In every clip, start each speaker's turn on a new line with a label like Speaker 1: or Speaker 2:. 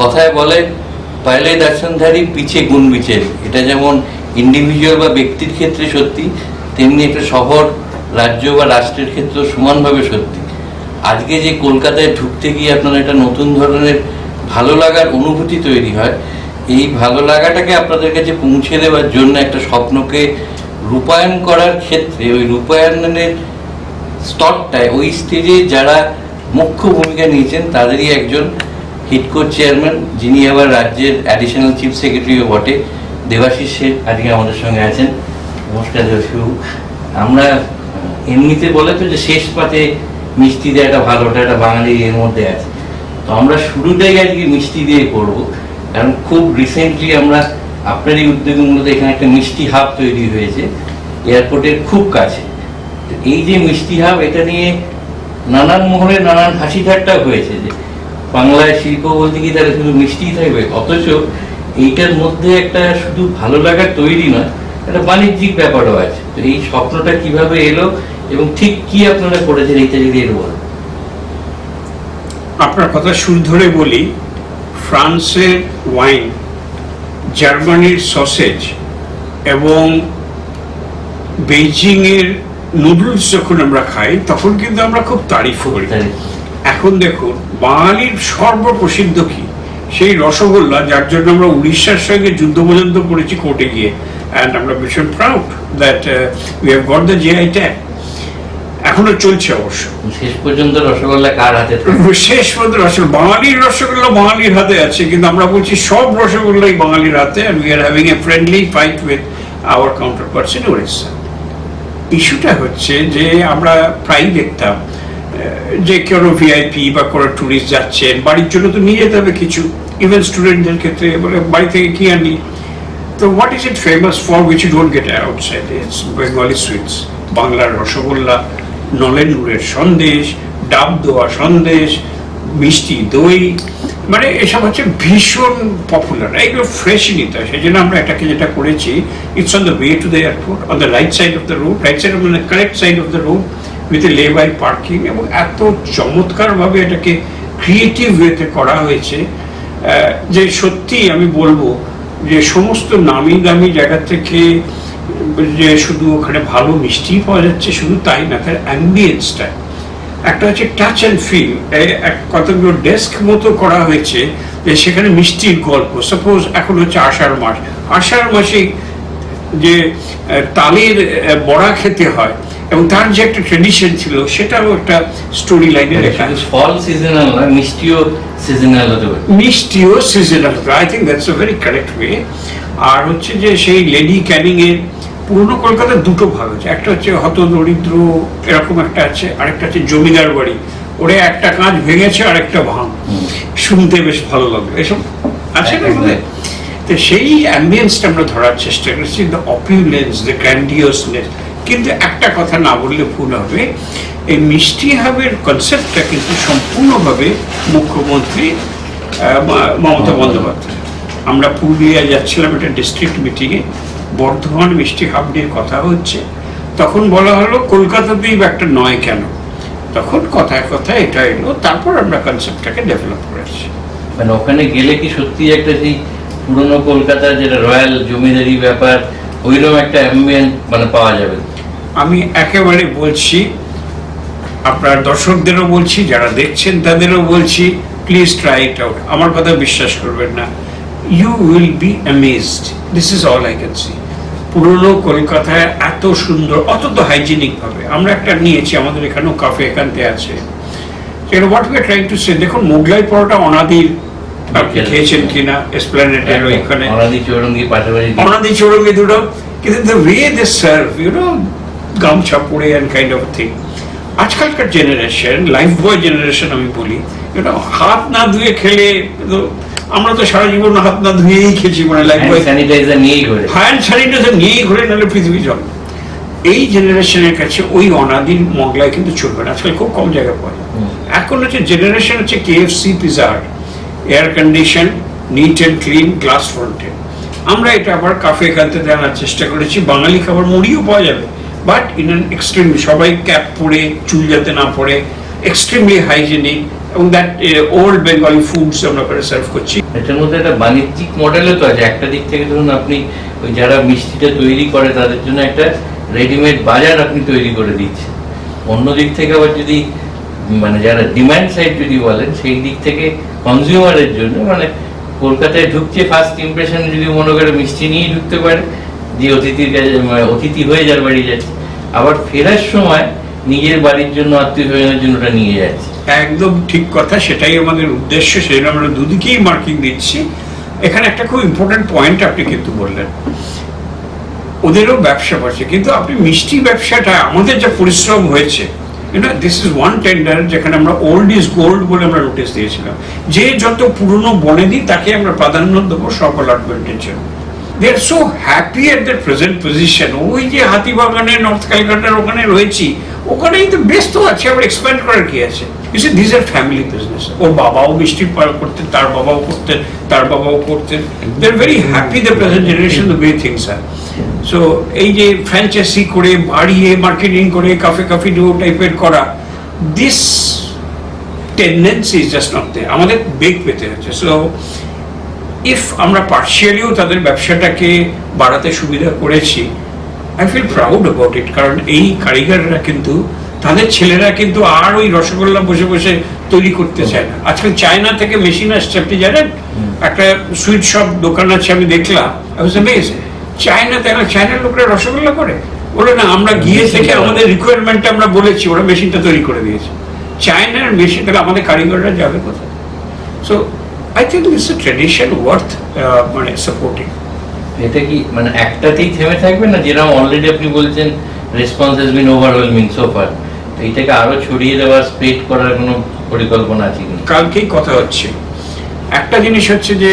Speaker 1: কথায় বলে পহলে দর্শনধারী পিছে গুণ বিচার, এটা যেমন ইন্ডিভিজুয়াল বা ব্যক্তির ক্ষেত্রে সত্যি, তেমনি একটা শহর, রাজ্য বা রাষ্ট্রের ক্ষেত্রেও সমানভাবে সত্যি। আজকে যে কলকাতায় ঢুকতে গিয়ে আপনার একটা নতুন ধরনের ভালো লাগার অনুভূতি তৈরি হয়, এই ভালো লাগাটাকে আপনাদের কাছে পৌঁছে দেওয়ার জন্য একটা স্বপ্নকে রূপায়ণ করার ক্ষেত্রে ওই রূপায়ণের স্তরটায় ওই স্টেজে যারা মুখ্য ভূমিকা নিয়েছেন তাদেরই একজন হিডকোর চেয়ারম্যান, যিনি আবার রাজ্যের অ্যাডিশনাল চিফ সেক্রেটারিও বটে, দেবাশিস শেঠ আজকে আমাদের সঙ্গে আছেন। নমস্কার দেবাশিসবাবু। আমরা এমনিতে বলে তো যে শেষ পাতে মিষ্টি দিয়ে একটা ভালোটা একটা বাঙালি এর মধ্যে আছে, তো আমরা শুরুটাই আজকে মিষ্টি দিয়ে করবো, কারণ খুব রিসেন্টলি আমরা আপনারই উদ্যোগমূলত এখানে একটা মিষ্টি হাব তৈরি হয়েছে এয়ারপোর্টের খুব কাছে। এই যে মিষ্টি হাব, এটা নিয়ে নানান মহলে নানান হাসি ঠাট্টা হয়েছে যে বাংলায় শিল্প বলতে কি তারা শুধু মিষ্টিই থাকবে, অথচ এইটার মধ্যে একটা শুধু ভালো লাগার তৈরি নয়, একটা বাণিজ্যিক ব্যাপারও আছে। তো এই স্বপ্নটা কিভাবে এলো এবং ঠিক কি আপনারা করেছেন, এইটা যদি এর বলেন।
Speaker 2: আপনার কথা শুরু ধরে বলি, ফ্রান্সের ওয়াইন, জার্মানির সসেজ এবং বেইজিং এর নুডলস যখন আমরা খাই তখন কিন্তু আমরা খুব তারিফ করি। এখন দেখুন বাঙালির সর্বপ্রসিদ্ধ কি, সেই রসগোল্লা, যার জন্য আমরা উড়িষ্যার সঙ্গে যুদ্ধ পর্যন্ত করেছি কোর্টে গিয়ে, অ্যান্ড আমরা ভীষণ proud that we have got the GI tag. এখনো চলছে অবশ্য।
Speaker 1: শেষ পর্যন্ত রসগোল্লা কার হাতে?
Speaker 2: শেষ পর্যন্ত রসগোল্লা, বাঙালির রসগোল্লা বাঙালির হাতে আছে, কিন্তু আমরা বলছি সব রসগোল্লাই বাঙালির হাতে, and we are having a friendly fight with our counterparts in Orissa. ইস্যুটা হচ্ছে যে আমরা প্রায়ই দেখতাম যে কোনো ভিআইপি বা কোনো ট্যুরিস্ট যাচ্ছেন, বাড়ির জন্য তো নিয়ে যেতে হবে কিছু, ইভেন স্টুডেন্টদের ক্ষেত্রে বলে বাড়ি থেকে কি আনি, তো what is it famous for which you don't get outside? It's Bengali sweets, বাংলার রসগোল্লা, নলেন গুড়ের সন্দেশ, ডাব দেওয়া সন্দেশ, মিষ্টি দই, মানে এসব হচ্ছে ভীষণ পপুলার, এগুলো ফ্রেশ নিতে হয়। সেই জন্য আমরা এটাকে যেটা করেছি, it's on the way to the airport, on the right side of the road, right side of the correct side of the road with a lay by parking, এবং এত চমৎকারভাবে এটাকে ক্রিয়েটিভ ওয়েতে করা হয়েছে যে সত্যি আমি বলবো যে সমস্ত নামি দামি জায়গা থেকে যে শুধু ওখানে ভালো মিষ্টি পাওয়া যাচ্ছে শুধু তাই না, তার অ্যাম্বিয়েন্সটা একটা হচ্ছে টাচ অ্যান্ড ফিল, কতগুলো ডেস্ক মতো করা হয়েছে যে সেখানে মিষ্টির গল্প। সাপোজ এখন হচ্ছে আষাঢ় মাসে যে তালের বড়া খেতে হয় এবং তার যে একটা ট্রেডিশন ছিল সেটাও একটা স্টোরি লাইনে লেখা।
Speaker 1: ফল সিজনাল না, মিষ্টিও সিজনাল হতে পারে।
Speaker 2: মিষ্টিও সিজনাল হতে পারে, I think that's a very correct way. আর হচ্ছে যে সেই লেডি ক্যানিং এর পুরনো কলকাতার দুটো ভাগ আছে, একটা হচ্ছে হত দরিদ্র এরকম একটা আছে, আরেকটা হচ্ছে জমিদার বাড়ি, ওরে একটা কাঁচ ভেঙেছে আর একটা ভাঙ, শুনতে বেশ ভালো লাগলো, এসব আছে না? তো সেই অ্যাম্বিয়েন্সটা আমরা ধরার চেষ্টা করেছি, দ্য অপিউলেন্স, দ্য গ্র্যান্ডিওসনেস। কিন্তু একটা কথা না বললে ভুল হবে, এই মিষ্টি হাবের কনসেপ্টটা কিন্তু সম্পূর্ণভাবে মুখ্যমন্ত্রী মমতা বন্দ্যোপাধ্যায়। আমরা পুরুলিয়া যাচ্ছিলাম একটা ডিস্ট্রিক্ট মিটিংয়ে, বর্ধমান মিষ্টি হাব নিয়ে কথা হচ্ছে, তখন বলা হলো কলকাতাতেই একটা নয় কেন, তখন কথায় কথায় এটা এলো, তারপর আমরা কনসেপ্টটাকে ডেভেলপ করেছি।
Speaker 1: মানে ওখানে গেলে কি সত্যি একটা সেই পুরনো কলকাতার যেটা রয়্যাল জমিদারি ব্যাপার, ওইরকম একটা অ্যাম্বিয়েন্স মানে পাওয়া যাবে? আমি
Speaker 2: একেবারে বলছি, আপনার দর্শকদেরও বলছি, যারা দেখছেন তাদেরও বলছি, প্লিজ ট্রাই ইট আউট। আমার কথা বিশ্বাস করবেন না, you will be amazed, this is all I can see. পুরনো কলকাতায় এত সুন্দর, অত্যন্ত হাইজিনিক ভাবে আমরা একটা নিয়েছি, আমাদের এখানেও কাফে এখানতে আছে, what we are trying to say. দেখুন মোগলাই পরোটা অনাদির, আপনি খেয়েছেন কিনা এসপ্ল্যানেডের ওইখানে, অনাদি চৌরঙ্গি দুটো, কিন্তু the way they serve, you know, গামছা পরে অ্যান্ড কাইন্ড অফ থিং। আজকালকার জেনারেশন, লাইফ বয় জেনারেশন আমি বলি, ইউ নো, হাত না ধুয়ে খেলে, আমরা তো সারা জীবন হাত না ধুয়েই খেয়েছি, মানে লাইফ বয় স্যানিটাইজার নিয়েই ঘুরে, নাহলে পৃথিবী জল। এই জেনারেশনের কাছে ওই অনাদির মোগলাই কিন্তু চলবে না, আজকাল খুব কম জায়গায় পাওয়া যায়। এখন হচ্ছে জেনারেশন হচ্ছে কেএফসি, পিজা হাট, air condition, neat and clean, glass ফ্রন্টে। আমরা এটা আবার কাফে এখানতে আনার চেষ্টা করেছি, বাঙালি খাবার মুড়িও পাওয়া যাবে, বাট ইন অ্যান এক্সট্রিমলি, সবাই ক্যাপ পরে, চুল যাতে না পড়ে, এক্সট্রিমলি হাইজেনিক, এবং দ্যাট ওল্ড বেঙ্গলি ফুডস আমরা করে সার্ভ করছি।
Speaker 1: এটার মধ্যে একটা বাণিজ্যিক মডেলও তো আছে। একটা দিক থেকে ধরুন আপনি ওই যারা মিষ্টিটা তৈরি করে তাদের জন্য একটা রেডিমেড বাজার আপনি তৈরি করে দিচ্ছেন। অন্য দিক থেকে আবার যদি মানে যারা ডিমান্ড সাইড যদি বলেন, সেই দিক থেকে কনজিউমারের জন্য মানে কলকাতায় ঢুকছে ফার্স্ট ইমপ্রেশন যদি মনে করে মিষ্টি নিয়েই ঢুকতে পারে, যে অতিথির কাছে অতিথি হয়ে যার বাড়ি যাচ্ছে, আবার ফেরার সময় নিজের বাড়ির জন্য আত্মীয় স্বজনের জন্য ওটা নিয়ে যাচ্ছে।
Speaker 2: একদম ঠিক কথা, সেটাই আমাদের উদ্দেশ্য, সেই জন্য আমরা দুদিকেই মার্কিং দিচ্ছি। এখানে একটা খুব ইম্পর্টেন্ট পয়েন্ট আপনি কিন্তু বললেন, ওদেরও ব্যবসা করছে, কিন্তু আপনি মিষ্টি ব্যবসাটা আমাদের যা পরিশ্রম হয়েছে, দিস ইজ ওয়ান টেন্ডার যেখানে আমরা ওল্ড ইজ গোল্ড বলে আমরা নোটিশ দিয়েছিলাম, যে যত পুরনো বনেদি তাকে আমরা প্রাধান্য দেবো সব অ্যালটমেন্টের জন্য। They are so happy at the present position. ওই যে হাতিবাগানে নর্থ ক্যালকাটার ওখানে রয়েছি, ওখানেই তো ব্যস্ত আছে, আবার এক্সপ্যান্ড করার কি আছে? You see, these are family business. ওর বাবাও মিষ্টি করতেন, তার বাবাও করতেন, তার বাবাও করতেন। They are very happy the present generation the way things are. So এই যে ফ্র্যাঞ্চাইজি করে বাড়িয়ে মার্কেটিং করে কাফে ডুও টাইপের করা, this tendency is just not there. আমাদের বেগ পেতে হচ্ছে। So if আমরা পার্শিয়ালিও তাদের ব্যবসাটাকে বাড়াতে সুবিধা করেছি, I feel proud about it, কারণ এই কারিগররা কিন্তু তাদের ছেলেরা কিন্তু আর ওই রসগোল্লা বসে বসে তৈরি করতে চায় না। আজকাল চায়না থেকে মেশিন আসছে, আপনি জানেন একটা সুইট শপ দোকান আছে, আমি দেখলাম, চায়নার লোকরা রসগোল্লা করে বলে না, আমরা গিয়ে থেকে আমাদের রিকোয়ারমেন্টটা আমরা বলেছি, ওরা মেশিনটা তৈরি করে দিয়েছে। চায়নার মেশিন, তাহলে আমাদের কারিগররা যাবে কোথায়? So I think it's A tradition worth মানে সাপোর্টিং।
Speaker 1: এটা কি মানে একটাতেই থেমে থাকবে না, যেরকম অলরেডি আপনি বলছেন response has been overwhelming so far, এইটাকে আরো ছড়িয়ে দেওয়ার স্প্রেড করার কোনো পরিকল্পনা আছে কি?
Speaker 2: কালকেই কথা হচ্ছে, একটা জিনিস হচ্ছে যে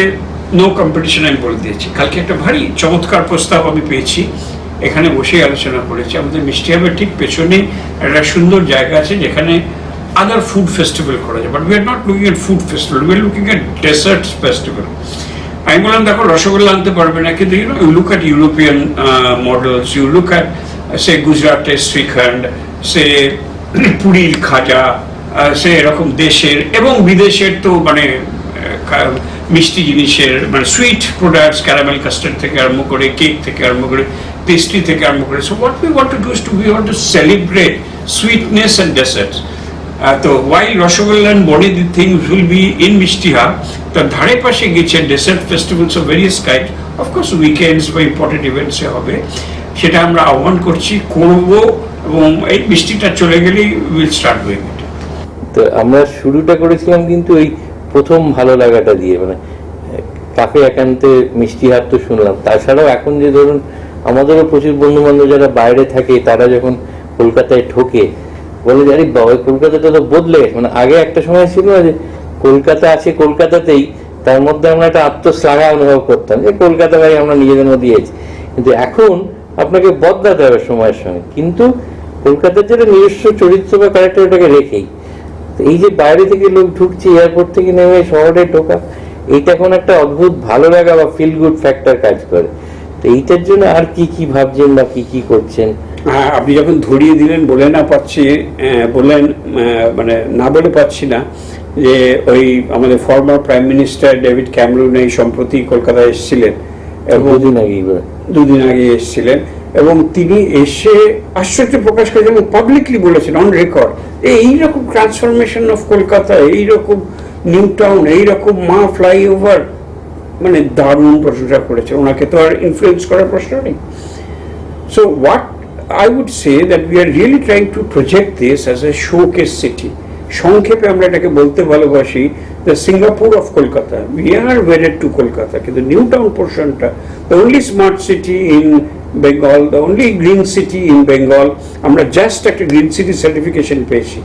Speaker 2: নো কম্পিটিশন, আমি বলে দিয়েছি। কালকে একটা ভারী চমৎকার প্রস্তাব আমি পেয়েছি, এখানে বসে আলোচনা করেছি। আমাদের মিষ্টি হাবের ঠিক পেছনে একটা সুন্দর জায়গা আছে যেখানে আদার ফুড ফেস্টিভ্যাল করা যায়, but we are not looking at food festival, we are looking at desserts festival. আমি বললাম দেখো রসগোল্লা আনতে পারবে না, কিন্তু you look at European models, you look at say গুজরাটের শ্রীখণ্ড, সে পুরীর খাজা, সে এরকম দেশের এবং বিদেশের তো মানে মিষ্টি জিনিসের মানে সুইট প্রোডাক্টস, ক্যারামেল কাস্টার্ড থেকে আরম্ভ করে, কেক থেকে আরম্ভ করে, পেস্ট্রি থেকে আরম্ভ করে। So what we want to do is to we want to celebrate sweetness and desserts. তো why rasgulla and body the things will be in Mishti hub, তার ধারে পাশে গেছে dessert festivals of various kind, of course weekends বা important ইভেন্টসে হবে, সেটা আমরা আহ্বান করছি, করব, এবং এই মিষ্টিটা চলে গেলেই উইল স্টার্ট ডুইং ইট।
Speaker 1: তো আমরা শুরুটা করেছিলাম কিন্তু এই প্রথম ভালো লাগাটা দিয়ে, মানে কাফে একান্তে মিষ্টি হাট তো শুনলাম, তাছাড়াও এখন যে ধরুন আমাদেরও প্রচুর বন্ধু বান্ধব যারা বাইরে থাকে, তারা যখন কলকাতায় ঢোকে বলে যে আরে বাবা কলকাতাটা তো বদলে গেছে। মানে আগে একটা সময় ছিল যে কলকাতা আছে কলকাতাতেই, তার মধ্যে আমরা একটা আত্মশ্লাঘা অনুভব করতাম যে কলকাতা ভাই আমরা নিজেদের মধ্যে দিয়েছি, কিন্তু এখন আপনাকে বদলাতে হবে সময়ের সঙ্গে। কিন্তু কলকাতার যেটা নিজস্ব চরিত্র বা ক্যারেক্টার, ওটাকে রেখেই এই যে বাইরে থেকে লোক ঢুকছে, এয়ারপোর্ট থেকে নেমে শহরে ঢোকা, এইটা এখন একটা অদ্ভুত ভালো লাগা বা ফিল গুড ফ্যাক্টর কাজ করে। তো এইটার জন্য আর কি কি ভাবছেন বা কি কি করছেন?
Speaker 2: হ্যাঁ, আপনি যখন ধরিয়ে দিলেন বলে না পাচ্ছি, বললেন মানে না বলে পাচ্ছি না, যে ওই আমাদের former prime minister David Cameron এই সম্প্রতি কলকাতায় এসেছিলেন, এবং দুদিন আগে এসেছিলেন, এবং তিনি এসে আশ্চর্য প্রকাশ করেছেন এবং পাবলিকলি বলেছেন অন রেকর্ড, এইরকম ট্রান্সফরমেশন অফ কলকাতা, এইরকম নিউ টাউন, এইরকম মা ফ্লাইওভার, মানে দারুণ প্রশংসা করেছেন। ওনাকে তো আর ইনফ্লুয়েন্স করার প্রশ্ন নেই। So what I would say that we are really trying to project this as a showcase city. সংক্ষেপে আমরা এটাকে বলতে ভালোবাসি the Singapore of Kolkata. We are wedded to Kolkata, কিন্তু নিউ টাউন পোর্শনটা, the only smart city in Bengal, the only green city in Bengal, আমরা just একটা green city certification পেয়েছি,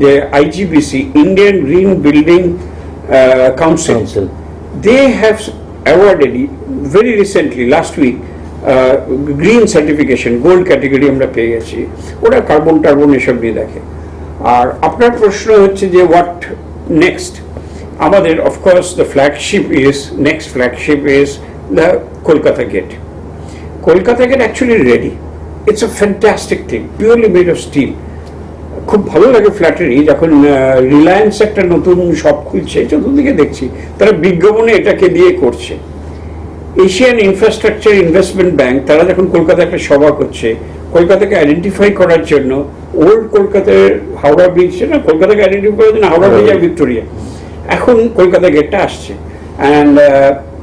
Speaker 2: যে IGBC, Indian Green Building Council, they have awarded very recently last week green certification gold category আমরা পেয়ে গেছি। ওরা carbon turban এসব নিয়ে দেখে। আর আপনার প্রশ্ন হচ্ছে যে হোয়াট নেক্সট, আমাদের of course the flagship is the Kolkata gate. Kolkata gate actually ready, it's a fantastic thing, purely made of steel. খুব ভালো লাগে ফ্ল্যাটারি যখন রিলায়েন্স একটা নতুন শপ খুলছে, চতুর্দিকে দেখছি তারা বিজ্ঞাপনে এটাকে দিয়ে করছে। এশিয়ান ইনফ্রাস্ট্রাকচার ইনভেস্টমেন্ট ব্যাংক তারা যখন কলকাতা একটা সভা করছে, কলকাতাকে আইডেন্টিফাই করার জন্য ওল্ড কলকাতার হাওড়া ব্রিজ, না কলকাতাকে আইডেন্টিফাই করার জন্য হাওড়া ব্রিজ আর ভিক্টোরিয়া, এখন কলকাতা গেটটা আসছে। অ্যান্ড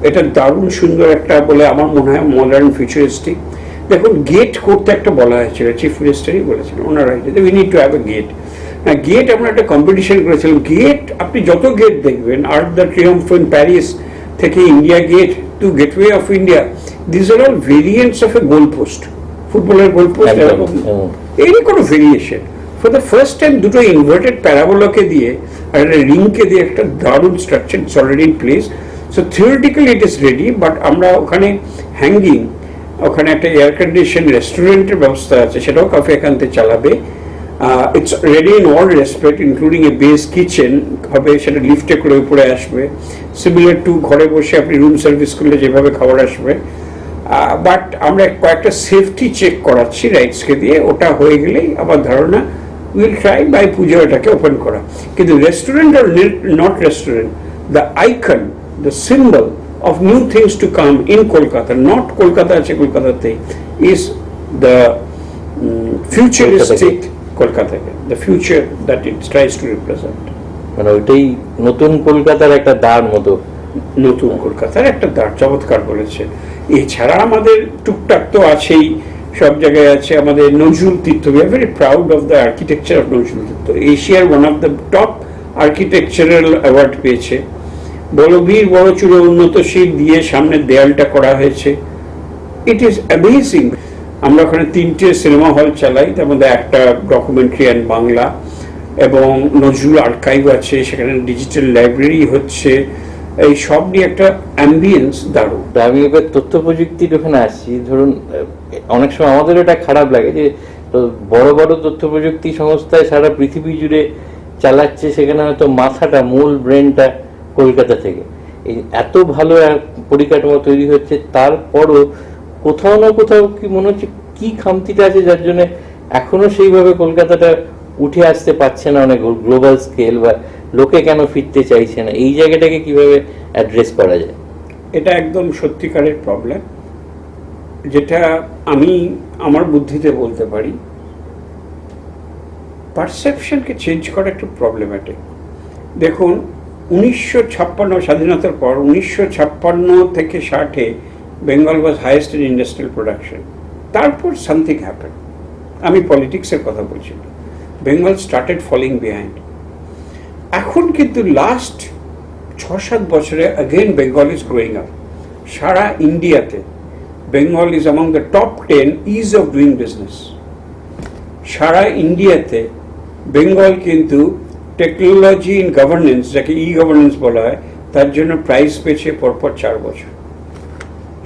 Speaker 2: এটা দারুণ সুন্দর একটা বলে আমার মনে হয় মডার্ন ফিউচারিস্টিক। দেখুন গেট করতে একটা বলা হয়েছিল, চিফ মিনিস্টারই বলেছিলেন ওনারা, we need to have a gate. Gate আমরা একটা কম্পিটিশন করেছিলাম। গেট আপনি যত গেট দেখবেন, Arc de Triomphe in Paris থেকে India Gate to Gateway of India, this are all variants of a goal post, ফুটবলের গোল পোস্ট এরকম, এরই কোনো ভেরিয়েশন। ফর দ্য ফার্স্ট টাইম দুটো ইনভার্টেড প্যারাবোলাকে দিয়ে আর একটা রিংকে দিয়ে একটা দারুণ structure it's already in place. So theoretically it is ready, but আমরা ওখানে হ্যাঙ্গিং, ওখানে একটা এয়ার কন্ডিশন রেস্টুরেন্টের ব্যবস্থা আছে, সেটাও কাফে একান্তে চালাবে। It's ready in all respect including A base kitchen হবে, সেটা লিফটে করে উপরে আসবে, সিমিলার টু ঘরে বসে আপনি রুম সার্ভিস করলে যেভাবে খাবার আসবে। বাট আমরা কয়েকটা সেফটি চেক করাচ্ছি রাইটসকে দিয়ে, ওটা হয়ে গেলেই আমার ধারণা উইল ট্রাই বাই পুজো এটাকে ওপেন করা। কিন্তু restaurant are not restaurant, the icon, the symbol of new things to come in Kolkata, not Kolkata আছে কলকাতাতে, is the futuristic Kolkata, the future that it tries to represent.
Speaker 1: মানে ওইটাই নতুন কলকাতার একটা দ্বার মতো,
Speaker 2: নতুন কলকাতার একটা দ্বার, চমৎকার বলেছে। এছাড়া আমাদের টুকটাক তো আছেই, সব জায়গায় আছে আমাদের নজরুল তীর্থ, we are very proud of the architecture of Nazrul তীর্থ, এশিয়ার one of the top architectural award পেয়েছে। বলবীর বড় চূড়ে উন্নতশীল দিয়ে সামনের দেয়ালটা করা হয়েছে, ইট ইজ অ্যামেজিং। আমরা ওখানে 3টে সিনেমা হল চালাই, তার মধ্যে একটা ডকুমেন্টারি অ্যান্ড বাংলা, এবং নজরুল আর্কাইভ আছে, সেখানে ডিজিটাল লাইব্রেরি হচ্ছে, এই সব নিয়ে একটা অ্যাম্বিয়েন্স দারুণ।
Speaker 1: আমি এবার তথ্য প্রযুক্তির ওখানে আসছি। ধরুন অনেক সময় আমাদের এটা খারাপ লাগে যে বড় বড় তথ্য প্রযুক্তি সংস্থায় সারা পৃথিবী জুড়ে চালাচ্ছে, সেখানে হয়তো মাথাটা, মূল ব্রেনটা কলকাতা থেকে। এই এত ভালো এক পরিকাঠামো তৈরি হচ্ছে, তারপরও কোথাও না কোথাও কি মনে হচ্ছে কি খামতিটা আছে, যার জন্য এখনো সেইভাবে কলকাতাটা উঠে আসতে পারছে না অনেক গ্লোবাল স্কেল, বা লোকে কেন ফিরতে চাইছে না, এই জায়গাটাকে কিভাবে অ্যাড্রেস করা যায়?
Speaker 2: এটা একদম সত্যিকারের প্রবলেম, যেটা আমি আমার বুদ্ধিতে বলতে পারি। পারসেপশনকে চেঞ্জ করা একটু প্রবলেম্যাটিক। দেখুন 1956 স্বাধীনতার পর 1956 থেকে 60-এ বেঙ্গল ওয়াজ হাইয়েস্ট ইন ইন্ডাস্ট্রিয়াল প্রোডাকশন। তারপর সামথিং হ্যাপেন, আমি পলিটিক্সের কথা বলছি না, বেঙ্গল স্টার্টেড ফলিং বিহাইন্ড। এখন কিন্তু লাস্ট 6-7 বছরে again Bengal is growing up. সারা ইন্ডিয়াতে Bengal is among the top 10 ease of doing business. সারা ইন্ডিয়াতে বেঙ্গল কিন্তু টেকনোলজি ইন গভর্নেন্স, যাকে ই গভর্নেন্স বলা হয়, তার জন্য প্রাইজ পেয়েছে পরপর 4 বছর।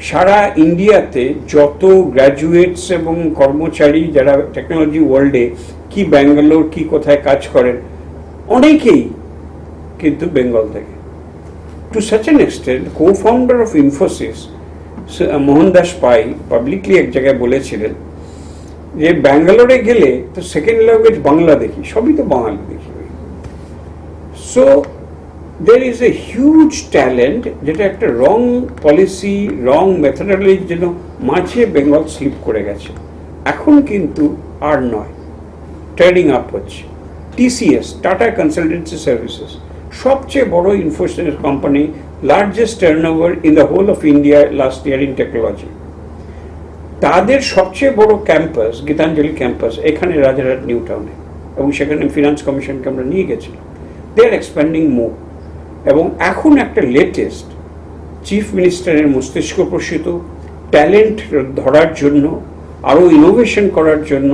Speaker 2: সারা ইন্ডিয়াতে যত গ্র্যাজুয়েটস এবং কর্মচারী যারা টেকনোলজি ওয়ার্ল্ডে কি ব্যাঙ্গালোর কি কোথায় কাজ করেন, অনেকেই কিন্তু বেঙ্গল থেকে। Two such an extent co-founder of Infosys Mohandas pi publicly এক জায়গায় বলেছিলেন যে ব্যাঙ্গালোরে গেলে তো সেকেন্ড ল্যাঙ্গুয়েজ বাংলা দেখি, সবই তো বাঙালি দেখি। So there is a huge talent, যেটা একটা রং পলিসি, রং মেথডোলজির জন্য মাঝে বেঙ্গল স্লিপ করে গেছে। এখন কিন্তু আর নয়, ট্রেডিং আপ হচ্ছে। টিসিএস, টাটা কনসালটেন্সি সার্ভিসেস, সবচেয়ে বড় Infosys company, largest turnover in the whole of India last year in technology. তাদের সবচেয়ে বড় ক্যাম্পাস গীতাঞ্জলি ক্যাম্পাস এখানে রাজারহাট নিউ টাউনে, এবং সেখানে ফিনান্স কমিশনকে আমরা নিয়ে গেছিলাম। দে আর এক্সপ্যান্ডিং মোর। এবং এখন একটা লেটেস্ট চিফ মিনিস্টারের মস্তিষ্ক প্রসূত ট্যালেন্ট ধরার জন্য, আরও ইনোভেশন করার জন্য,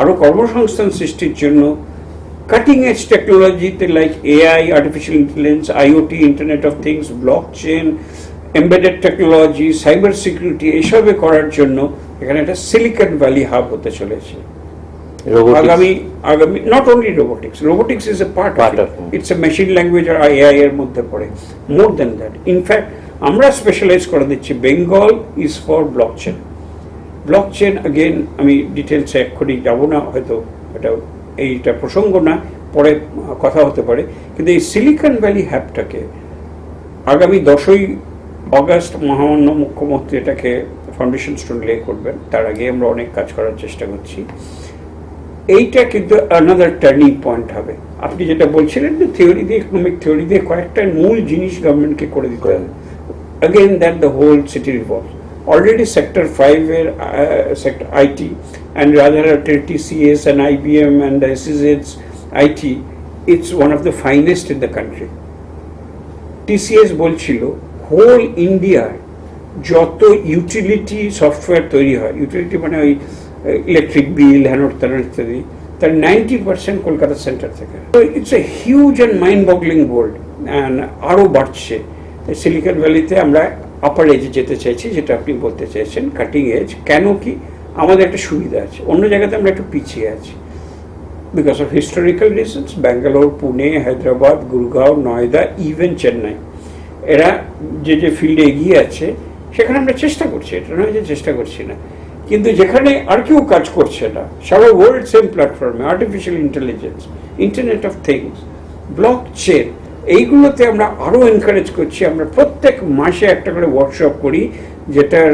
Speaker 2: আরও কর্মসংস্থান সৃষ্টির জন্য, কাটিং এজ টেকনোলজিতে like AI, artificial intelligence, IoT, internet of things, block chain, embedded technology, cyber security, এসবে করার জন্য এখানে একটা সিলিকন ভ্যালি হাব হতে চলেছে। আগামী not only robotics is a part of it. It's a machine language R AI এর মধ্যে পড়ে। More than that, in fact, আমরা স্পেশালাইজ করে দিচ্ছি Bengal is for blockchain. Blockchain, again আমি ডিটেলসে এক্ষুনি যাব না, হয়তো এটা এইটা প্রসঙ্গ না, পরে কথা হতে পারে, কিন্তু এই সিলিকন ভ্যালি হ্যাবটাকে আগামী 10ই অগাস্ট মহামান্য মুখ্যমন্ত্রী এটাকে ফাউন্ডেশন স্টোন লে করবেন, তার আগে আমরা অনেক কাজ করার চেষ্টা করছি। এইটা কিন্তু আনাদার টার্নিং পয়েন্ট হবে। আপনি যেটা বলছিলেন যে থিওরি দিয়ে, ইকোনমিক থিওরি দিয়ে কয়েকটা মূল জিনিস গভর্নমেন্টকে করে দিতে হবে। Again, that the whole city revolves. Already Sector 5 where Sector IT and rather TCS and IBM and SEZ's IT, it's one of the finest in the country. TCS বলছিল হোল ইন্ডিয়ার যত ইউটিলিটি সফটওয়্যার তৈরি হয়, utility মানে ওই electric bill, হ্যানোর ত্যানোর ইত্যাদি, তার 90% Kolkata centre থেকে। তো it's a huge and mind boggling world, and আরও বাড়ছে। সিলিকন ভ্যালিতে আমরা আপার এজে যেতে চাইছি, যেটা আপনি বলতে চাইছেন কাটিং এজ। কেন কি আমাদের একটা সুবিধা আছে, অন্য জায়গাতে আমরা একটু পিছিয়ে আছি because of historical reasons. Bangalore, Pune, Hyderabad, Gurgaon, Noida, even Chennai, এরা যে যে ফিল্ডে এগিয়ে আছে সেখানে আমরা চেষ্টা করছি, এটা নয় যে চেষ্টা করছি না। কিন্তু যেখানে আর কেউ কাজ করছে না, সারা ওয়ার্ল্ড সেম প্ল্যাটফর্মে, artificial intelligence, internet of things, block chain, এইগুলোতে আমরা আরও এনকারেজ করছি। আমরা প্রত্যেক মাসে একটা করে ওয়ার্কশপ করি, যেটার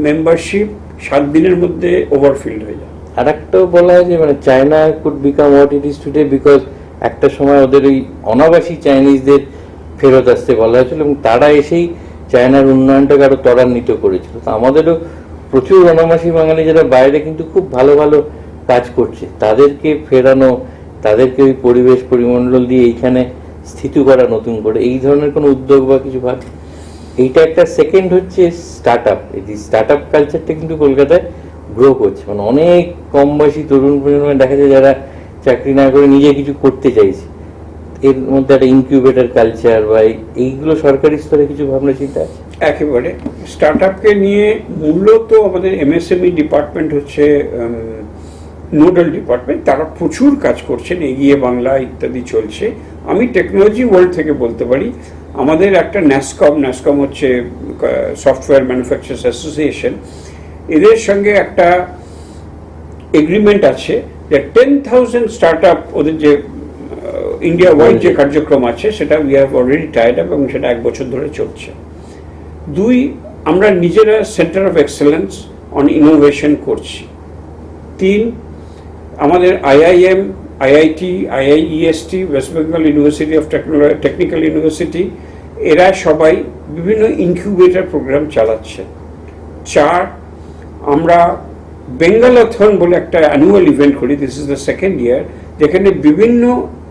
Speaker 2: মেম্বারশিপ 7 দিনের মধ্যে ওভারফিল্ড হয়ে যায়।
Speaker 1: আর একটাও বলা হয় যে মানে China could become what it is today because একটা সময় ওদের ওই অনাবাসী চাইনিজদের ফেরত আসতে বলা হয়েছিল এবং তারা এসেই চায়নার উন্নয়নটাকে আরো ত্বরান্বিত করেছিল। তো আমাদেরও প্রচুর অনাবাসী বাঙালি যারা বাইরে কিন্তু খুব ভালো ভালো কাজ করছে, তাদেরকে ফেরানো, তাদেরকে ওই পরিবেশ পরিমণ্ডল দিয়ে এইখানে স্থিত করা নতুন করে, এই ধরনের কোনো উদ্যোগ বা কিছু ভাব, এইটা একটা। সেকেন্ড হচ্ছে স্টার্ট আপ। এই স্টার্ট আপ কালচারটা কিন্তু কলকাতায় গ্রো করছে, মানে অনেক কম বয়সী তরুণ প্রজন্মে দেখা যায় যারা চাকরি না করে নিজে কিছু করতে চাইছে। এর মধ্যে একটা ইনকিউবেটর কালচার বা এইগুলো সরকারি স্তরে কিছু ভাবনা চিন্তা আছে?
Speaker 2: একেবারে স্টার্ট আপকে নিয়ে মূলত আমাদের এমএসএমই ডিপার্টমেন্ট হচ্ছে নোডাল ডিপার্টমেন্ট, তারা প্রচুর কাজ করছেন, এগিয়ে বাংলা ইত্যাদি চলছে। আমি টেকনোলজি ওয়ার্ল্ড থেকে বলতে পারি, আমাদের একটা ন্যাসকম হচ্ছে সফটওয়্যার ম্যানুফ্যাকচারার্স অ্যাসোসিয়েশন, এদের সঙ্গে একটা এগ্রিমেন্ট আছে যে 10,000 স্টার্ট আপ, ওদের যে ইন্ডিয়া ওয়াইড যে কার্যক্রম আছে সেটা we have already Tide up এবং সেটা 1 বছর ধরে চলছে। 2, আমরা নিজেরা centre of excellence on innovation করছি। 3, আমাদের IIM, IIT, IIEST, West Bengal university of technical university, এরা সবাই বিভিন্ন ইনকিউবেটর প্রোগ্রাম চালাচ্ছে। 4, আমরা বেঙ্গলাথন বলে একটা অ্যানুয়াল ইভেন্ট করি, দিস ইজ দ্য 2nd ইয়ার, যেখানে বিভিন্ন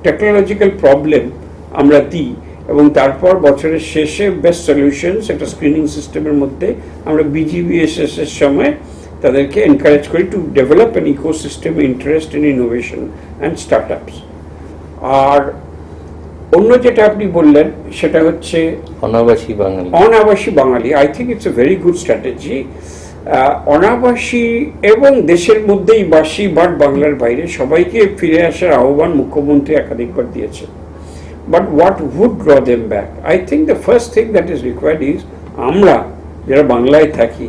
Speaker 2: টেকনোলজিক্যাল প্রবলেম আমরা দিই এবং তারপর বছরের শেষে বেস্ট সলিউশনস একটা স্ক্রিনিং সিস্টেমের মধ্যে আমরা BGBSS এর সময় তাদেরকে এনকারেজ করি to develop an ecosystem interest in innovation and startups. আর অন্য যেটা আপনি বললেন সেটা হচ্ছে অনাবাসী বাঙালি। I think it's a very good strategy. অনাবাসী এবং দেশের মধ্যেই বাসী বাট বাংলার বাইরে সবাইকে ফিরে আসার আহ্বান মুখ্যমন্ত্রী একাধিকবার দিয়েছেন। But what would draw them back? I think the first thing that is required is আমরা যারা বাংলায় থাকি,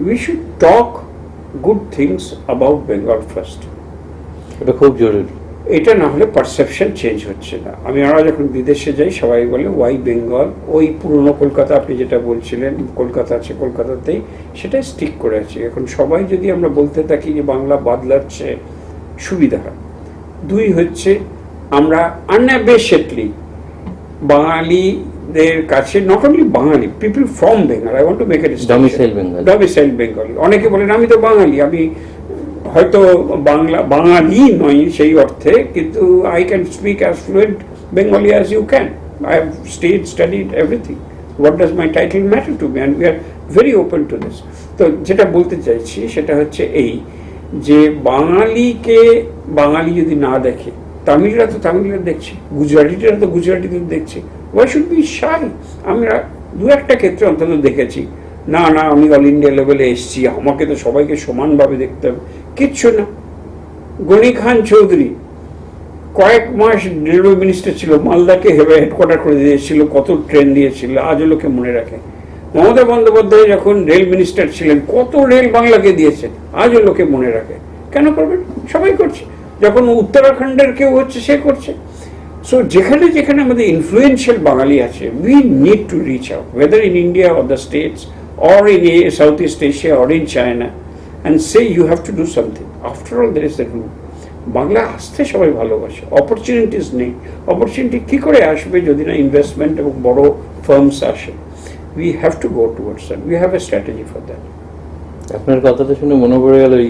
Speaker 2: we should talk good things about Bengal first.
Speaker 1: এটা খুব জরুরি।
Speaker 2: এটা না হলে পারসেপশন চেঞ্জ হচ্ছে না। আমরা যখন বিদেশে যাই সবাই বলে ওয়াই বেঙ্গল, ওই পুরনো কলকাতা আপনি যেটা বলছিলেন, কলকাতা আছে, কলকাতাতেই সেটাই স্টিক করে আছে। এখন সবাই যদি আমরা বলতে থাকি যে বাংলা বাদলাচ্ছে, সুবিধা হয়। 2 হচ্ছে আমরা আনঅ্যাবেশেটলি বাঙালিদের কাছে, not only Bangali, people from Bengal, I want to make a domicile Bengali. অনেকে বলেন আমি তো বাঙালি, আমি হয়তো বাঙালি নই সেই অর্থে, কিন্তু I can speak as fluent Bengali as you can. I have studied everything. What does my title matter to me? And we are very open to this. তো যেটা বলতে চাইছি সেটা হচ্ছে এই যে বাঙালিকে বাঙালি যদি না দেখে, তামিলরা তো তামিলরা দেখছে, গুজরাটিরা তো গুজরাটিদের দেখছে, ওয়াই শুড বি শাই? আমরা 2-1টা ক্ষেত্রে অন্তত দেখেছি, না আমি অল ইন্ডিয়া লেভেলে এসছি, আমাকে তো সবাইকে সমানভাবে দেখতে হবে। কিচ্ছু না। গনি খান চৌধুরী কয়েক মাস রেলওয়ে মিনিস্টার ছিল, মালদাকে হেডকোয়ার্টার করে দিয়েছিল, কত ট্রেন দিয়েছিল, আজও লোকে মনে রাখে। মমতা বন্দ্যোপাধ্যায় যখন রেল মিনিস্টার ছিলেন, কত রেল বাংলাকে দিয়েছেন, আজও লোকে মনে রাখে। কেন করবেন? সবাই করছে। যখন উত্তরাখণ্ডের কেউ হচ্ছে সে করছে। সো যেখানে যেখানে আমাদের ইনফ্লুয়েন্সিয়াল বাঙালি আছে, we need to reach out, whether in India or the States or in south east Asia or in China, and say you have to do something. After all there is the rule. Bangla আসতে সবাই ভালোবাসে, opportunities নেই। Opportunity কী করে আসবে যদি না investment এবং বড় ফার্মস আসে? We have to go towards that, we have a strategy for that.
Speaker 3: আপনার কথাটা শুনে মনে পড়ে গেল ওই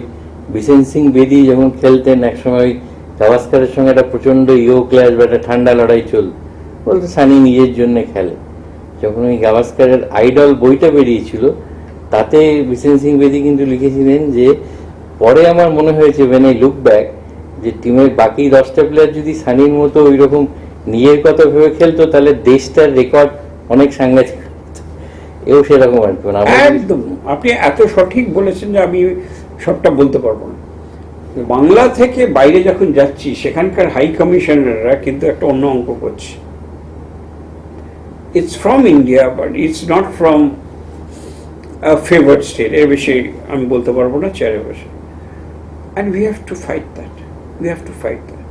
Speaker 3: বিশেন সিং বেদি যখন খেলতেন একসময় গাভাস্কারের সঙ্গে একটা প্রচন্ড ইগো ক্ল্যাশ বা একটা ঠান্ডা লড়াই বলতে সানি নিজের জন্য খেলে। যখন ওই গাভাস্কারের আইডল বইটা বেরিয়েছিল তাতে বিশেন সিং বেদি কিন্তু লিখেছিলেন যে পরে আমার মনে হয়েছে when I look back যে টিমের বাকি 10টা প্লেয়ার যদি সানির মতো ওই রকম নিজের কথা ভেবে খেলতো তাহলে দেশটার রেকর্ড অনেক সাংঘাতিক। এও সেরকম আর কি।
Speaker 2: একদম আপনি এত সঠিক বলেছেন যে আমি সবটা বলতে পারবো না। বাংলা থেকে বাইরে যখন যাচ্ছি সেখানকার হাই কমিশনাররা কিন্তু একটা অন্য অঙ্ক করছে। It's from India but it's not from favoured state, এর বেশি আমি বলতে পারবো না চেয়ারে বসে। And we have to fight that, we have to fight that.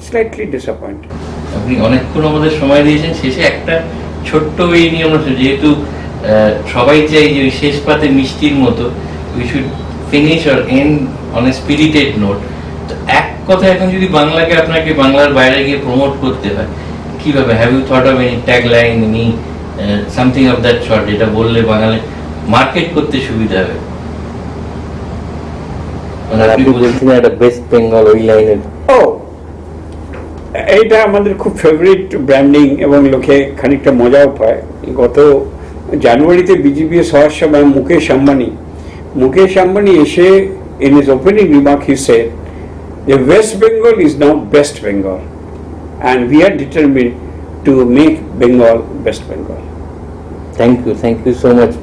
Speaker 2: Slightly disappointed.
Speaker 1: আপনি অনেকক্ষণ আমাদের সময় দিয়েছেন, শেষে একটা ছোট্ট এই নিয়ম আছে, যেহেতু সবাই চাই যে ওই শেষ পাতে মিষ্টির মতো we should finish or end on a spirited note. তো এক কথা এখন যদি বাংলাকে আপনাকে বাংলার বাইরে গিয়ে প্রমোট করতে হয় কিভাবে? Have you thought of any tag line, any something of that short, যেটা বললে বাঙালি মার্কেট করতে সুবিধা হবে?
Speaker 3: আপনি বলছেন একটা বেস্ট বেঙ্গল ওই লাইনের।
Speaker 2: ও এইটা আমাদের খুব ফেভারিট ব্র্যান্ডিং এবং লোকে খানিকটা মজাও পায়। গত জানুয়ারিতে বিজিবিএস হওয়ার সময় মুকেশ আম্বানি এসে in his opening remark he said the West Bengal is now best Bengal and we are determined to make Bengal best Bengal.
Speaker 3: Thank you so much.